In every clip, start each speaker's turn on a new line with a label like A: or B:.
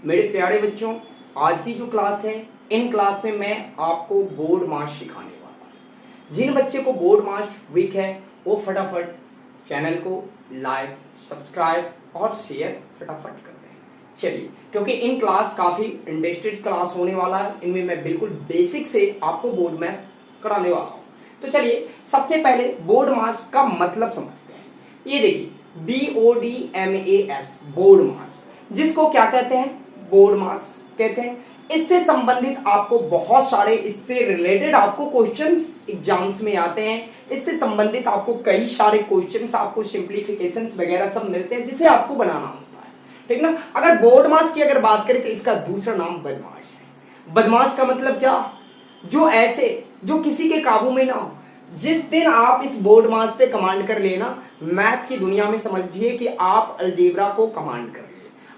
A: मेरे प्यारे बच्चों, आज की जो क्लास है, इन क्लास में मैं आपको बोर्ड मार्क्स सिखाने वाला हूँ। जिन बच्चे को बोर्ड मार्क्स वीक है वो फटाफट चैनल को लाइक, सब्सक्राइब और शेयर फटाफट कर दें। चलिए, क्योंकि इन क्लास काफ़ी इंटरेस्टेड क्लास होने वाला है, इनमें मैं बिल्कुल बेसिक से आपको बोर्ड मैथ्स कराने वाला हूँ। तो चलिए, सबसे पहले बोर्ड मार्क्स का मतलब समझते हैं। ये देखिए, BODMAS बोर्ड मार्क्स, जिसको क्या कहते हैं? बोर्ड मार्क्स कहते हैं। इससे संबंधित आपको बहुत सारे, इससे रिलेटेड आपको क्वेश्चंस एग्जाम्स में आते हैं। इससे संबंधित आपको कई सारे क्वेश्चंस, आपको सिंप्लीफिकेशंस वगैरह सब मिलते हैं, जिसे आपको बनाना होता है, ठीक ना। अगर बोर्ड मार्क्स की अगर बात करें तो इसका दूसरा नाम बदमाश है। बदमाश का मतलब क्या? जो ऐसे, जो किसी के काबू में ना हो। जिस दिन आप इस बोर्ड मार्क्स पे कमांड कर लेना, मैथ की दुनिया में समझिए कि आप अलजेब्रा को कमांड कर लिए।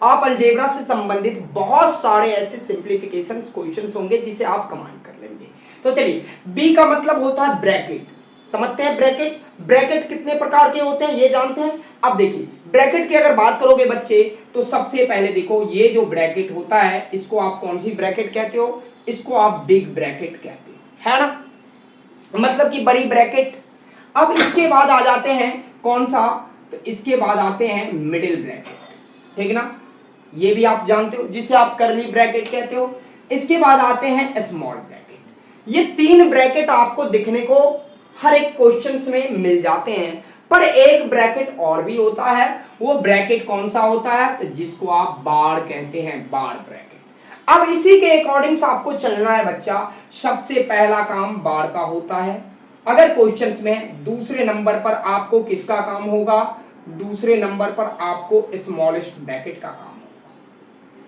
A: आप अलजेब्रा से संबंधित बहुत सारे ऐसे सिंप्लीफिकेशन क्वेश्चंस होंगे जिसे आप कमांड कर लेंगे। तो चलिए, बी का मतलब होता है ब्रैकेट। समझते हैं ब्रैकेट? ब्रैकेट कितने प्रकार के होते हैं ये जानते हैं? अब देखिए, ब्रैकेट की अगर बात करोगे बच्चे, तो सबसे पहले देखो, ये जो ब्रैकेट होता है इसको आप कौन सी ब्रैकेट कहते हो? इसको आप बिग ब्रैकेट कहते हो, है ना, मतलब कि बड़ी ब्रैकेट। अब इसके बाद आ जाते हैं कौन सा? तो इसके बाद आते हैं मिडिल ब्रैकेट, ठीक ना, ये भी आप जानते हो, जिसे आप कर्ली ब्रैकेट कहते हो। इसके बाद आते हैं स्मॉल ब्रैकेट। ये तीन ब्रैकेट आपको दिखने को हर एक क्वेश्चन में मिल जाते हैं, पर एक ब्रैकेट और भी होता है। वो ब्रैकेट कौन सा होता है? तो जिसको आप बार कहते हैं, बार ब्रैकेट। अब इसी के अकॉर्डिंग आपको चलना है बच्चा। सबसे पहला काम बार का होता है। अगर क्वेश्चंस में दूसरे नंबर पर आपको किसका काम होगा? दूसरे नंबर पर आपको स्मॉलेस्ट ब्रैकेट का काम होगा।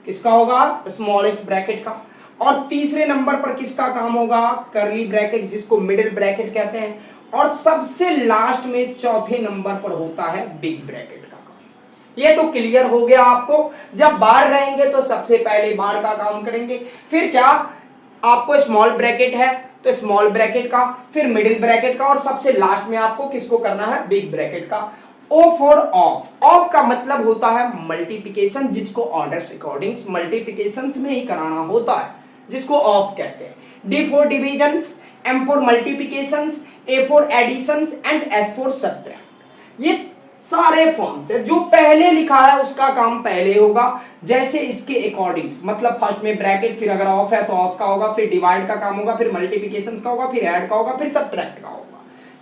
A: किसका होगा? स्मॉलेस्ट ब्रैकेट का। और तीसरे नंबर पर किसका काम होगा? कर्ली ब्रैकेट, जिसको मिडिल ब्रैकेट कहते हैं। और सबसे लास्ट में चौथे नंबर पर होता है बिग ब्रैकेट का काम। ये तो क्लियर हो गया आपको। जब बार रहेंगे तो सबसे पहले बार का काम करेंगे, फिर क्या आपको स्मॉल ब्रैकेट है तो स्मॉल ब्रैकेट का, फिर मिडिल ब्रैकेट का, और सबसे लास्ट में आपको किसको करना है? बिग ब्रैकेट का। O for of. ऑफ का मतलब होता है मल्टीप्लिकेशन, जिसको ऑर्डर अकॉर्डिंग मल्टीप्लिकेशन में ही कराना होता है, जिसको ऑफ कहते हैं। D for division, M for multiplication, A for addition and S for subtract. ये सारे फॉर्म से जो पहले लिखा है उसका काम पहले होगा, जैसे इसके अकॉर्डिंग, मतलब फर्स्ट में ब्रैकेट, फिर अगर ऑफ है तो ऑफ का होगा, फिर डिवाइड का काम होगा, फिर मल्टीप्लिकेशन का होगा, फिर ऐड का होगा, फिर सब्ट्रैक्ट का होगा।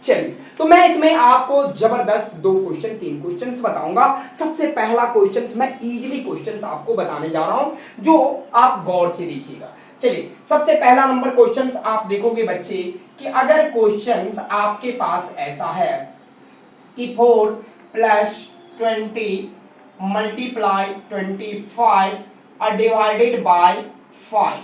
A: चलिए, तो मैं इसमें आपको जबरदस्त तीन क्वेश्चन बताऊंगा। सबसे पहला क्वेश्चन, मैं इजीली क्वेश्चन आपको बताने जा रहा हूं, जो आप गौर से देखिएगा। चलिए, सबसे पहला नंबर क्वेश्चन आप देखोगे बच्चे कि अगर क्वेश्चन आपके पास ऐसा है कि 4 प्लस 20 मल्टीप्लाई 25 और डिवाइडेड बाय 5।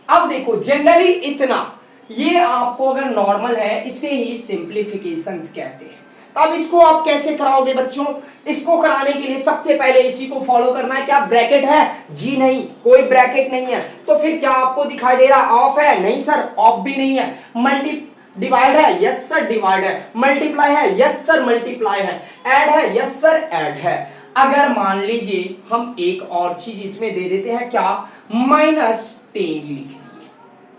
A: अब देखो, जनरली इतना, ये आपको अगर नॉर्मल है इसे ही सिंप्लीफिकेशंस कहते हैं। तो अब इसको आप कैसे कराओगे बच्चों? इसको कराने के लिए सबसे पहले इसी को फॉलो करना है। क्या ब्रैकेट है? जी नहीं, कोई ब्रैकेट नहीं है। तो फिर क्या आपको दिखाई दे रहा? ऑफ है? नहीं सर, ऑफ भी नहीं है। डिवाइड है? यस सर, डिवाइड है। मल्टीप्लाई है? यस सर, मल्टीप्लाई है। ऐड है? यस सर, ऐड है। अगर मान लीजिए हम एक और चीज इसमें दे देते हैं, क्या? -10 लिख दिए।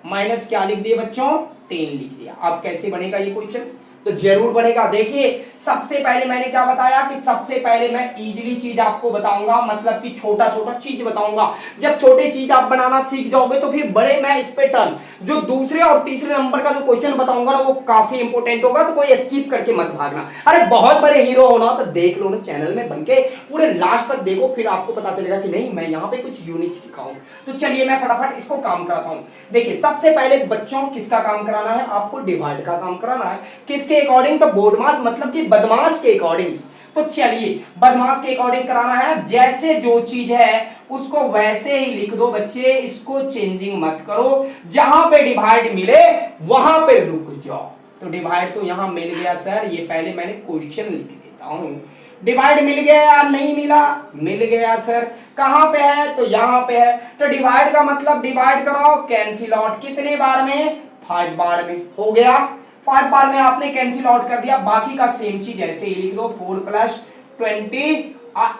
A: माइनस क्या लिख दिए बच्चों? 10 लिख दिया। अब कैसे बनेगा ये क्वेश्चन? तो जरूर बनेगा। देखिए, सबसे पहले मैंने क्या बताया कि सबसे पहले मैं इजीली चीज आपको बताऊंगा, मतलब कि छोटा छोटा चीज बताऊंगा। जब छोटे चीज आप बनाना सीख जाओगे तो फिर बड़े मैं इस पे टर्न, जो दूसरे और तीसरे नंबर का जो क्वेश्चन बताऊंगा ना, वो काफी इंपॉर्टेंट होगा। तो कोई स्किप करके मत भागना। अरे बहुत बड़े हीरो होना तो देख लो ना, चैनल में बनके पूरे लास्ट तक देखो, फिर आपको पता चलेगा कि नहीं, मैं यहाँ पे कुछ यूनिक सिखाऊं। तो चलिए, मैं फटाफट इसको काम कराता हूं। देखिए, सबसे पहले बच्चों किसका काम कराना है? आपको डिवाइड का काम कराना है। किसके अकॉर्डिंग? तो बोर्ड मास, मतलब कि बदमाश के अकॉर्डिंग। तो चलिए, बदमाश के अकॉर्डिंग कराना है। जैसे जो चीज है उसको वैसे ही लिख दो बच्चे, इसको चेंजिंग मत करो। जहां पे डिवाइड मिले वहां पे रुक जाओ। तो डिवाइड तो यहां मिल गया सर, ये पहले मैंने क्वेश्चन लिख देता हूं। डिवाइड मिल गया या नहीं मिला? मिल गया सर। कहां पे है? तो यहां पे है। तो डिवाइड का मतलब डिवाइड कराओ, कैंसिल आउट। कितने बार में? 5 बार में। हो गया, 5 बार में आपने कैंसिल आउट कर दिया। बाकी का सेम चीज ऐसे ही लिख दो, 4 प्लस 20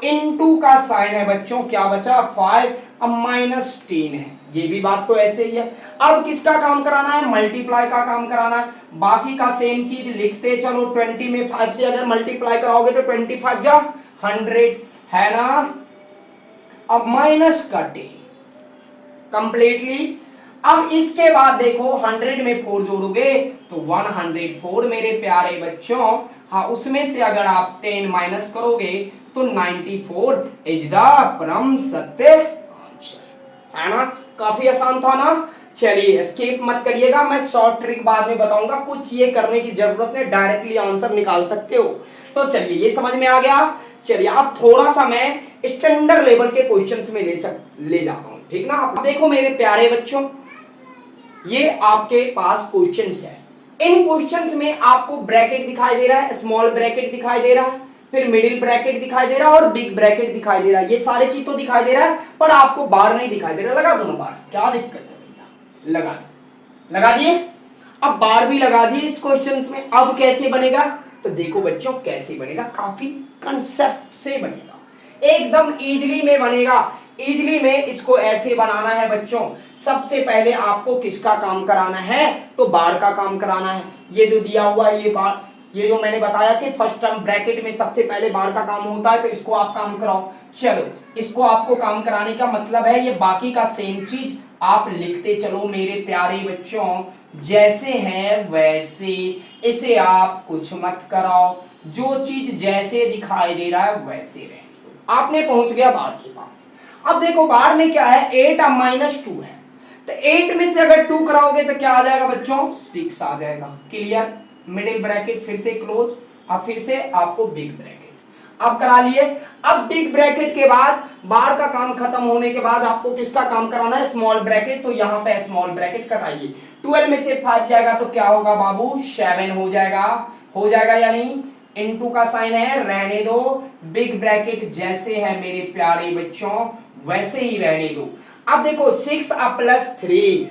A: इनटू का साइन है बच्चों, क्या बचा 5, अब -10 है, ये भी बात तो ऐसे ही है। अब किसका काम कराना है, मल्टीप्लाई का काम कराना है, बाकी का सेम चीज लिखते चलो। 20 में 5 से अगर मल्टीप्लाई कराओगे तो 25 जा 100 है ना। अब माइनस का 10 कंप्लीटली। अब इसके बाद देखो 100 में 4 जोड़ोगे तो 104 मेरे प्यारे बच्चों। हाँ, उसमें से अगर आप 10 माइनस करोगे तो 94 इज द परम सत्य आंसर, है ना। काफी आसान था ना। चलिए स्किप मत करिएगा, मैं शॉर्ट ट्रिक बाद में बताऊंगा, कुछ ये करने की जरूरत नहीं, डायरेक्टली आंसर निकाल सकते हो। तो चलिए ये समझ में आ गया। चलिए अब थोड़ा सा मैं स्टैंडर्ड लेवल के क्वेश्चंस में ले जाता हूं, ठीक ना। आप देखो मेरे प्यारे बच्चों, ये आपके पास क्वेश्चंस है। इन क्वेश्चंस में आपको ब्रैकेट दिखाई दे रहा है, स्मॉल ब्रैकेट दिखाई दे रहा है, फिर मिडिल ब्रैकेट दिखाई दे रहा है और बिग ब्रैकेट दिखाई दे रहा है। ये सारे चीज तो दिखाई दे रहा है, पर आपको बार नहीं दिखाई दे रहा। लगा दो ना बार, क्या दिक्कत है भैया, लगा दिए। अब बार भी लगा दिए इस क्वेश्चंस में। अब कैसे बनेगा, तो देखो बच्चों कैसे बनेगा, काफी कंसेप्ट से बनेगा, एकदम इजीली में बनेगा। इजीली में इसको ऐसे बनाना है बच्चों, सबसे पहले आपको किसका काम कराना है, तो बार का काम कराना है। ये जो दिया हुआ है ये बार, ये जो मैंने बताया कि फर्स्ट टर्म ब्रैकेट में सबसे पहले बार का काम होता है, तो इसको आप काम कराओ। चलो इसको आपको काम कराने का मतलब है ये बाकी का सेम चीज आप लिखते चलो मेरे प्यारे बच्चों, जैसे है वैसे। इसे आप कुछ मत कराओ, जो चीज जैसे दिखाई दे रहा है वैसे रहे। आपने पहुंच गया बार के पास। अब देखो बार में क्या है, 8 अब -2 है, तो 8 में से अगर 2 कराओगे तो क्या आ जाएगा बच्चों, 6 आ जाएगा। क्लियर, मिडिल ब्रैकेट फिर से क्लोज, अब फिर से आपको बिग ब्रैकेट अब करा लिए। अब बिग ब्रैकेट के बाद बार का काम खत्म होने के बाद आपको किसका काम कराना है, स्मॉल ब्रैकेट। तो यहां पे स्मॉल ब्रैकेट कटाइए, 12 में से 5 जाएगा तो क्या होगा बाबू, 7 हो जाएगा यानी इनटू का साइन है, रहने दो। बिग ब्रैकेट जैसे है मेरे प्यारे बच्चों वैसे ही रहने दो। अब देखो 6 अब +3,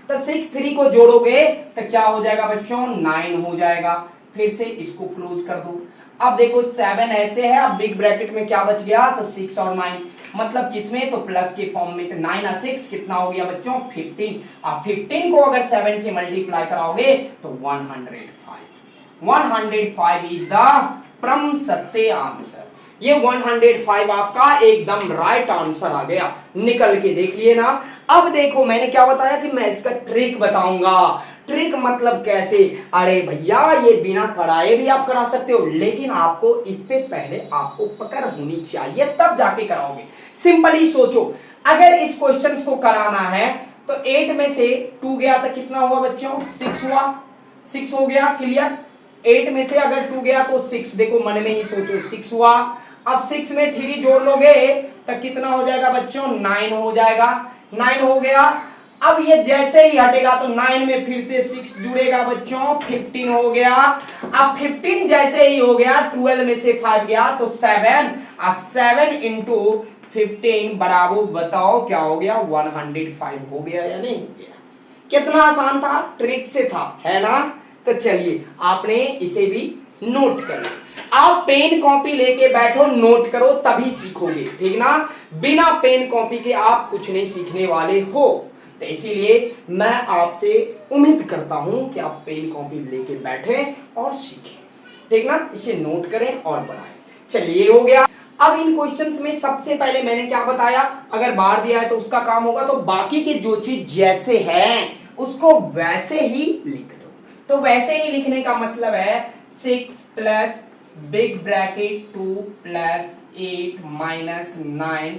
A: तो 6 3 को जोड़ोगे तो क्या हो जाएगा बच्चों, 9 हो जाएगा। फिर से इसको क्लोज कर दो। अब देखो 7 ऐसे है, अब बिग ब्रैकेट में क्या बच गया, तो 6 और 9, मतलब किसमें, तो प्लस के फॉर्म में। तो 9 और 6 कितना हो गया बच्चों, 15। अब 15 को अगर 7 से मल्टीप्लाई कराओगे तो 105 इज द परम सत्य आंसर। ये 105 आपका एकदम राइट आंसर आ गया, निकल के देख लिए ना। अब देखो मैंने क्या बताया कि मैं इसका ट्रिक बताऊंगा। ट्रिक मतलब कैसे, अरे भैया ये बिना कराए भी आप करा सकते हो, लेकिन आपको इस पे पहले आपको पकड़ होनी चाहिए तब जाके कराओगे। सिंपली सोचो, अगर इस क्वेश्चन को कराना है तो 8 में से 2 गया तो कितना हुआ बच्चों, 6 हुआ, 6 हो गया। क्लियर, 8 में से अगर 2 गया तो 6, देखो मन में ही सोचो 6 हुआ। अब 6 में 3 जोड़ लोगे तो कितना हो जाएगा बच्चों, 9 हो जाएगा। 9 हो गया। अब ये जैसे ही हटेगा तो 9 में फिर से 6 जुड़ेगा बच्चों, 15 हो गया। अब 15 जैसे ही हो गया, 12 में से 5 गया तो 7, और 7 इंटू 15 बराबर बताओ क्या हो गया, 105 हो गया या नहीं हो गया। कितना आसान था, ट्रिक से था, है ना। तो चलिए आपने इसे भी नोट कर लो। आप पेन कॉपी लेके बैठो, नोट करो, तभी सीखोगे, ठीक ना। बिना पेन कॉपी के आप कुछ नहीं सीखने वाले हो। तो इसीलिए मैं आपसे उम्मीद करता हूं कि आप पेन कॉपी लेके बैठे और सीखें, ठीक ना। इसे नोट करें और बनाएं। चलिए हो गया। अब इन क्वेश्चंस में सबसे पहले मैंने क्या बताया, अगर बार दिया है तो उसका काम होगा, तो बाकी के जो चीज जैसे है उसको वैसे ही लिख दो। तो वैसे ही लिखने का मतलब है 6 plus big bracket 2 plus 8 minus 9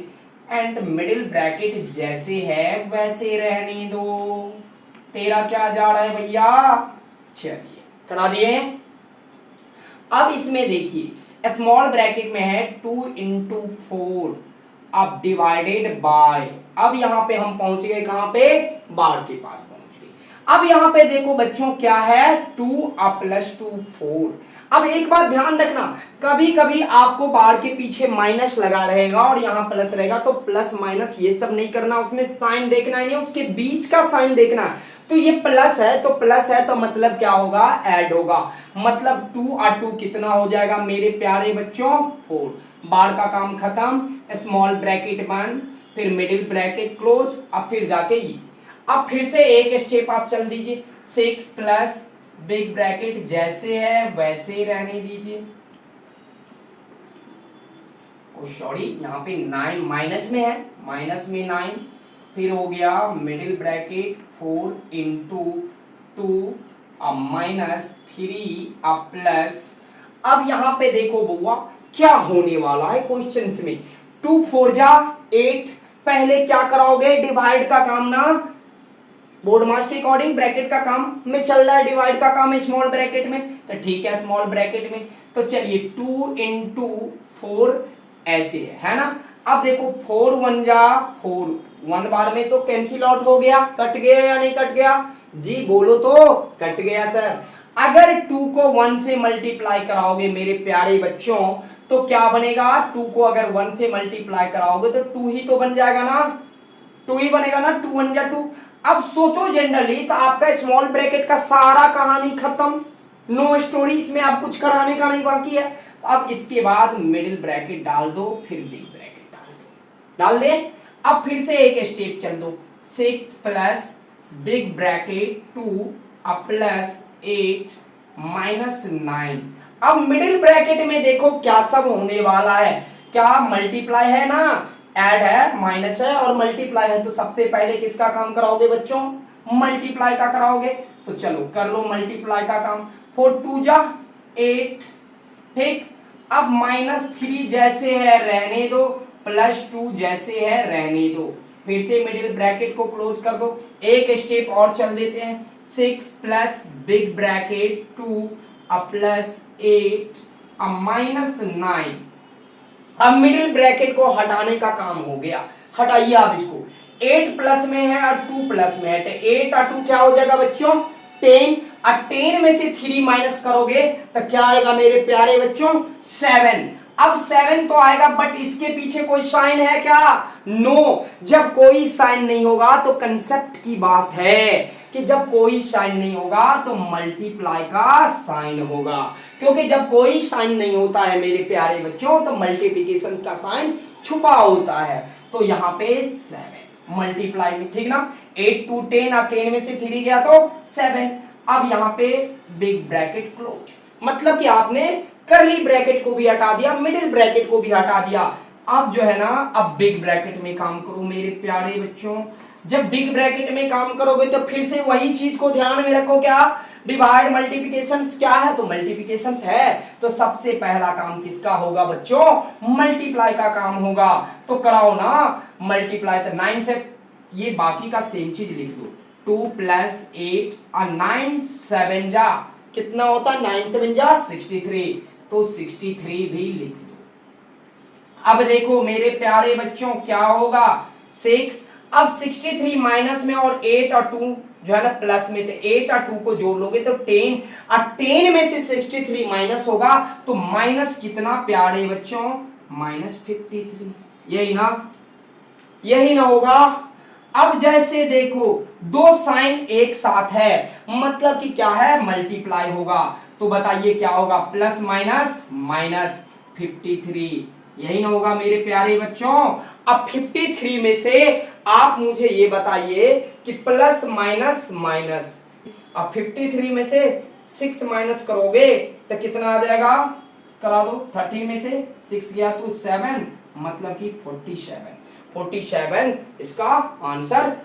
A: and middle bracket जैसे है वैसे रहने दो। तेरा क्या जा रहा है भैया, चलिए करा दिए। अब इसमें देखिए स्मॉल ब्रैकेट में है 2 इंटू 4, अब डिवाइडेड बाय, अब यहां पे हम पहुंच गए कहां पे, बार के पास पहुंच गए। अब यहाँ पे देखो बच्चों क्या है, 2 प्लस 2 4। अब एक बात ध्यान रखना, कभी कभी आपको बार के पीछे माइनस लगा रहेगा और यहाँ प्लस रहेगा, तो प्लस माइनस ये सब नहीं करना, उसमें साइन देखना ही नहीं, उसके बीच का साइन देखना है। तो ये प्लस है तो प्लस है, तो मतलब क्या होगा, ऐड होगा, मतलब 2 और 2 कितना हो जाएगा मेरे प्यारे बच्चों, 4। बार का काम खत्म, स्मॉल ब्रैकेट बंद, फिर मिडिल ब्रैकेट क्लोज, अब फिर जाके ये। अब फिर से एक स्टेप आप चल दीजिए, 6 प्लस बिग ब्रैकेट जैसे है वैसे ही रहने दीजिए। सॉरी, यहाँ पे 9 माइनस में है, माइनस में 9, फिर हो गया middle bracket 4 into 2 minus 3 plus. अब यहाँ पे देखो बुआ क्या होने वाला है क्वेश्चन में, 2 4 जा 8। पहले क्या कराओगे, डिवाइड का काम ना, बोर्ड मास के अकॉर्डिंग ब्रैकेट का काम में चल रहा है, डिवाइड का काम है स्मॉल ब्रैकेट में, तो ठीक है स्मॉल ब्रैकेट में। तो चलिए 2 इंटू 4 ऐसे है ना। अब देखो 4 1 जा 4, 1 बार में तो कैंसिल आउट हो गया, कट गया या नहीं कट गया जी, बोलो तो, कट गया सर। अगर 2 को 1 से मल्टीप्लाई कराओगे मेरे प्यारे बच्चों तो क्या बनेगा, 2 को अगर 1 से मल्टीप्लाई कराओगे तो 2 ही तो बन जाएगा ना, 2 ही बनेगा ना, 2 1 जा 2। अब सोचो जनरली तो आपका स्मॉल ब्रैकेट का सारा कहानी खत्म, नो स्टोरी, इसमें आप कुछ कराने का नहीं बाकी है। अब इसके बाद मिडिल ब्रैकेट डाल दो, फिर बिग ब्रैकेट डाल दो, डाल दे। अब फिर से एक स्टेप चल दो, 6 plus big bracket 2 plus 8 minus 9। अब मिडिल ब्रैकेट में देखो क्या सब होने वाला है, क्या मल्टीप्लाई है ना, ऐड है, माइनस है और मल्टीप्लाई है, तो सबसे पहले किसका काम कराओगे बच्चों, मल्टीप्लाई का कराओगे। तो चलो कर लो मल्टीप्लाई का काम, 4 2 जा 8, ठीक। अब माइनस 3 जैसे है रहने दो, प्लस 2 जैसे है रहने दो, फिर से मिडिल ब्रैकेट को क्लोज कर दो। एक स्टेप और चल देते हैं, 6 plus big bracket 2 plus 8 minus 9। अब मिडिल ब्रैकेट को हटाने का काम हो गया, हटाइए आप इसको, 8 प्लस में है और 2 प्लस में है, तो 8 और 2 क्या हो जाएगा बच्चों, 10, और 10 में से 3 माइनस करोगे तो क्या आएगा मेरे प्यारे बच्चों, 7। अब 7 तो आएगा बट इसके पीछे कोई साइन है क्या, नो। जब कोई साइन नहीं होगा तो कंसेप्ट की बात है कि जब कोई साइन नहीं होगा तो मल्टीप्लाई का साइन होगा, क्योंकि जब कोई साइन नहीं होता है मेरे प्यारे बच्चों तो मल्टीप्लिकेशन का साइन छुपा होता है। तो यहाँ पे 7 मल्टीप्लाई में, ठीक ना, 8 2 10 और 10 में से 3 गया तो 7। अब यहाँ पे बिग ब्रैकेट क्लोज, मतलब कि आपने करली ब्रैकेट को भी हटा दिया, मिडिल ब्रैकेट को भी हटा दिया। अब जो है ना, अब बिग ब्रैकेट में काम करो मेरे प्यारे बच्चों। जब बिग ब्रैकेट में काम करोगे तो फिर से वही चीज को ध्यान में रखो, क्या, डिवाइड मल्टीप्लिकेशन क्या है, तो मल्टीप्लिकेशन है, तो सबसे पहला काम किसका होगा बच्चों, मल्टीप्लाई का काम होगा। तो कराओ ना मल्टीप्लाई, तो 9 से ये बाकी का सेम चीज लिख दो, 2 प्लस 8 और 9 7 जा कितना होता है, 9 7 जा 63, तो 63 भी लिख दो। अब देखो मेरे प्यारे बच्चों क्या होगा, 6। अब 63 माइनस में और 8 और 2 जो है ना प्लस में, तो 8 और 2 को जोड़ लोगे तो 10, और 10 में से 63 माइनस होगा तो माइनस कितना प्यारे बच्चों, माइनस 53, यही ना, यही ना होगा। अब जैसे देखो दो साइन एक साथ है, मतलब कि क्या है, मल्टीप्लाई होगा, तो बताइए क्या होगा, प्लस माइनस माइनस 53, यही ना होगा मेरे प्यारे बच्चों। अब 53 में से आप मुझे ये बताइए कि प्लस माइनस माइनस, अब 53 में से 6 माइनस करोगे तो कितना आ जाएगा, करा दो, 13 में से 6 गया तो 7, मतलब कि 47 इसका आंसर